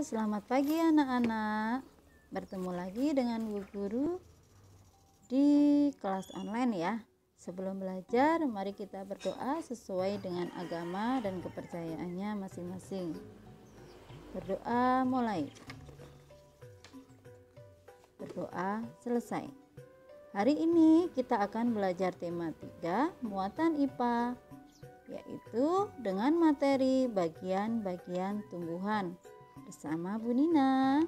Selamat pagi anak-anak. Bertemu lagi dengan Bu Guru di kelas online ya. Sebelum belajar, mari kita berdoa sesuai dengan agama dan kepercayaannya masing-masing. Berdoa mulai. Berdoa selesai. Hari ini kita akan belajar tema 3, muatan IPA, yaitu dengan materi bagian-bagian tumbuhan bersama Bu Nina.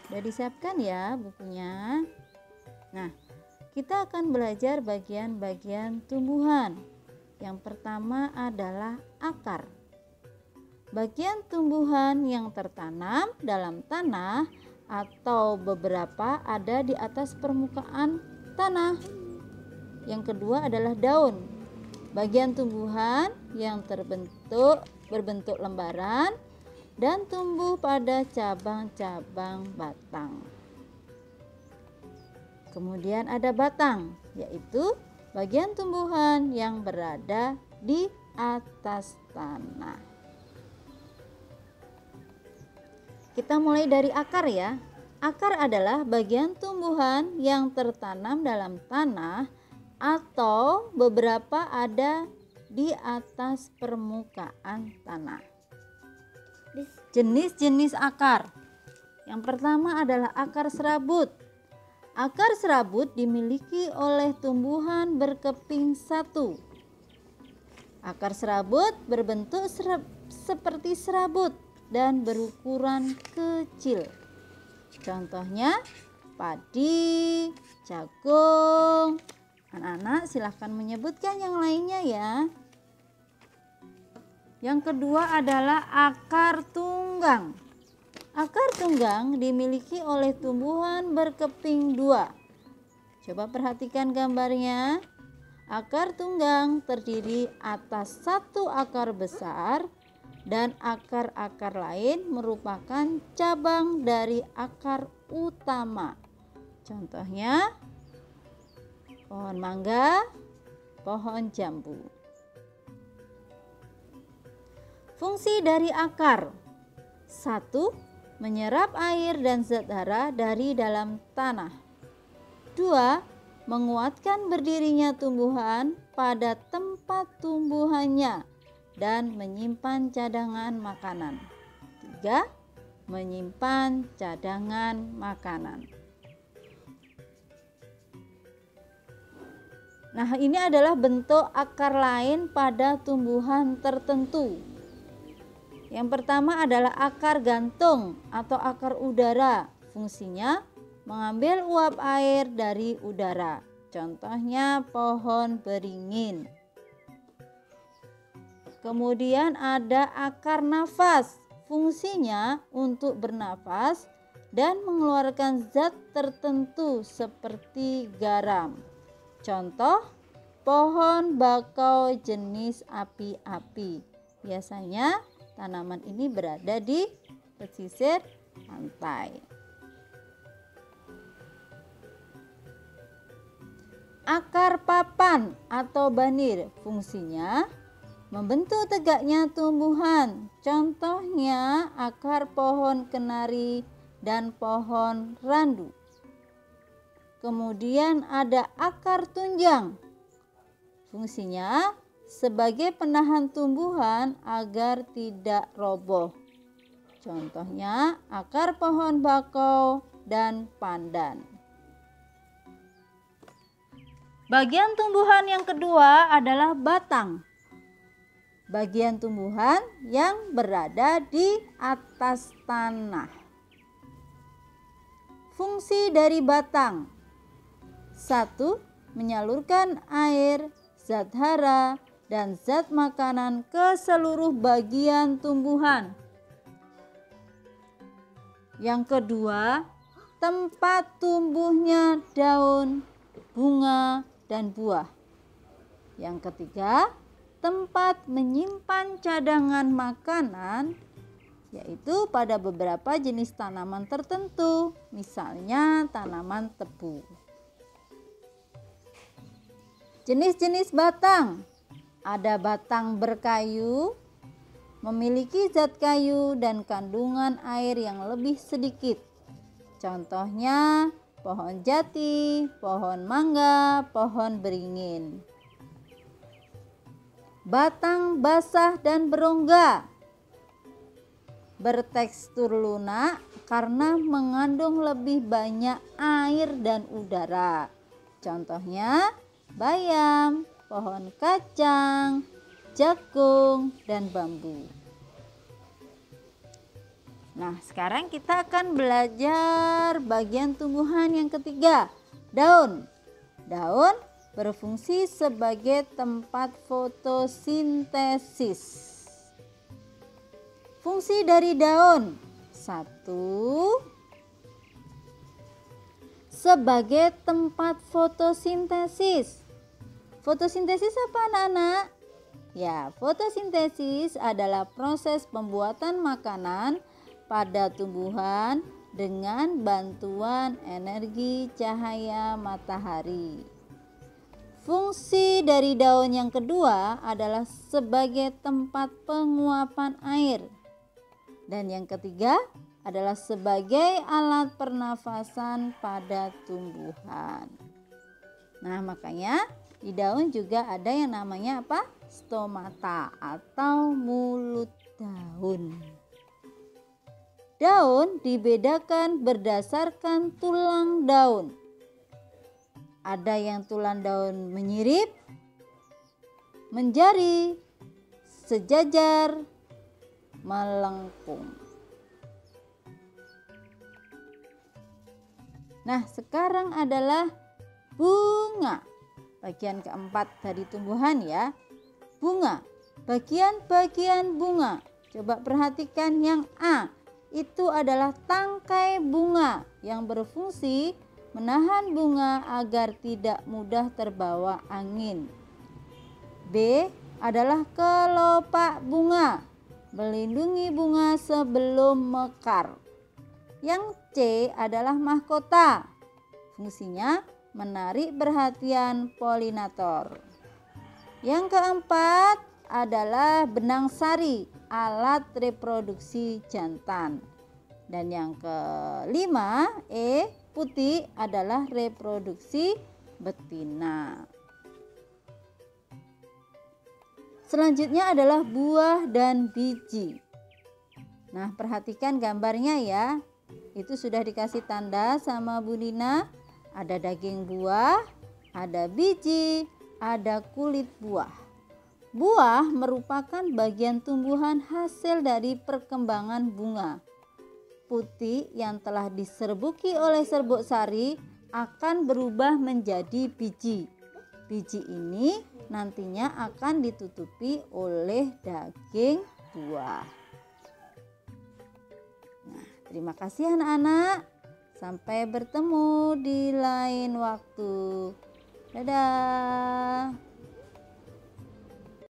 Sudah disiapkan ya bukunya? Nah, kita akan belajar bagian-bagian tumbuhan. Yang pertama adalah akar. Bagian tumbuhan yang tertanam dalam tanah atau beberapa ada di atas permukaan tanah. Yang kedua adalah daun. Bagian tumbuhan yang berbentuk lembaran dan tumbuh pada cabang-cabang batang. Kemudian ada batang, yaitu bagian tumbuhan yang berada di atas tanah. Kita mulai dari akar ya. Akar adalah bagian tumbuhan yang tertanam dalam tanah atau beberapa ada di atas permukaan tanah. Jenis-jenis akar. Yang pertama adalah akar serabut. Akar serabut dimiliki oleh tumbuhan berkeping satu. Akar serabut berbentuk seperti serabut dan berukuran kecil. Contohnya padi, jagung. Anak-anak silahkan menyebutkan yang lainnya ya. Yang kedua adalah akar tunggang. Akar tunggang dimiliki oleh tumbuhan berkeping dua. Coba perhatikan gambarnya. Akar tunggang terdiri atas satu akar besar dan akar-akar lain merupakan cabang dari akar utama. Contohnya pohon mangga, pohon jambu. Fungsi dari akar: 1. Menyerap air dan zat hara dari dalam tanah. 2. Menguatkan berdirinya tumbuhan pada tempat tumbuhannya dan menyimpan cadangan makanan. 3. Menyimpan cadangan makanan. Nah, ini adalah bentuk akar lain pada tumbuhan tertentu. Yang pertama adalah akar gantung atau akar udara. Fungsinya mengambil uap air dari udara. Contohnya pohon beringin. Kemudian ada akar nafas. Fungsinya untuk bernafas dan mengeluarkan zat tertentu seperti garam. Contoh, pohon bakau jenis api-api. Biasanya tanaman ini berada di pesisir pantai. Akar papan atau banir, fungsinya membentuk tegaknya tumbuhan. Contohnya akar pohon kenari dan pohon randu. Kemudian ada akar tunjang. Fungsinya sebagai penahan tumbuhan agar tidak roboh. Contohnya akar pohon bakau dan pandan. Bagian tumbuhan yang kedua adalah batang. Bagian tumbuhan yang berada di atas tanah. Fungsi dari batang: 1. Menyalurkan air, zat hara, dan zat makanan ke seluruh bagian tumbuhan. Yang kedua, tempat tumbuhnya daun, bunga, dan buah. Yang ketiga, tempat menyimpan cadangan makanan, yaitu pada beberapa jenis tanaman tertentu, misalnya tanaman tebu. Jenis-jenis batang: ada batang berkayu, memiliki zat kayu dan kandungan air yang lebih sedikit. Contohnya pohon jati, pohon mangga, pohon beringin. Batang basah dan berongga, bertekstur lunak karena mengandung lebih banyak air dan udara. Contohnya bayam, pohon kacang, jagung, dan bambu. Nah, sekarang kita akan belajar bagian tumbuhan yang ketiga, daun. Daun berfungsi sebagai tempat fotosintesis. Fungsi dari daun: 1. Sebagai tempat fotosintesis. Fotosintesis apa, anak-anak? Ya, fotosintesis adalah proses pembuatan makanan pada tumbuhan dengan bantuan energi cahaya matahari. Fungsi dari daun yang kedua adalah sebagai tempat penguapan air. Dan yang ketiga adalah sebagai alat pernafasan pada tumbuhan. Nah, makanya di daun juga ada yang namanya apa? Stomata atau mulut daun. Daun dibedakan berdasarkan tulang daun. Ada yang tulang daun menyirip, menjari, sejajar, melengkung. Nah, sekarang adalah bunga. Bagian keempat dari tumbuhan ya. Bunga. Bagian-bagian bunga. Coba perhatikan yang A. Itu adalah tangkai bunga yang berfungsi menahan bunga agar tidak mudah terbawa angin. B adalah kelopak bunga, melindungi bunga sebelum mekar. Yang C adalah mahkota, fungsinya menarik perhatian polinator. Yang keempat adalah benang sari, alat reproduksi jantan. Dan yang kelima, E putih, adalah reproduksi betina. Selanjutnya adalah buah dan biji. Nah, perhatikan gambarnya ya. Itu sudah dikasih tanda sama Bu Dina. Ada daging buah, ada biji, ada kulit buah. Buah merupakan bagian tumbuhan hasil dari perkembangan bunga. Putih yang telah diserbuki oleh serbuk sari akan berubah menjadi biji. Biji ini nantinya akan ditutupi oleh daging buah. Nah, terima kasih anak-anak. Sampai bertemu di lain waktu. Dadah.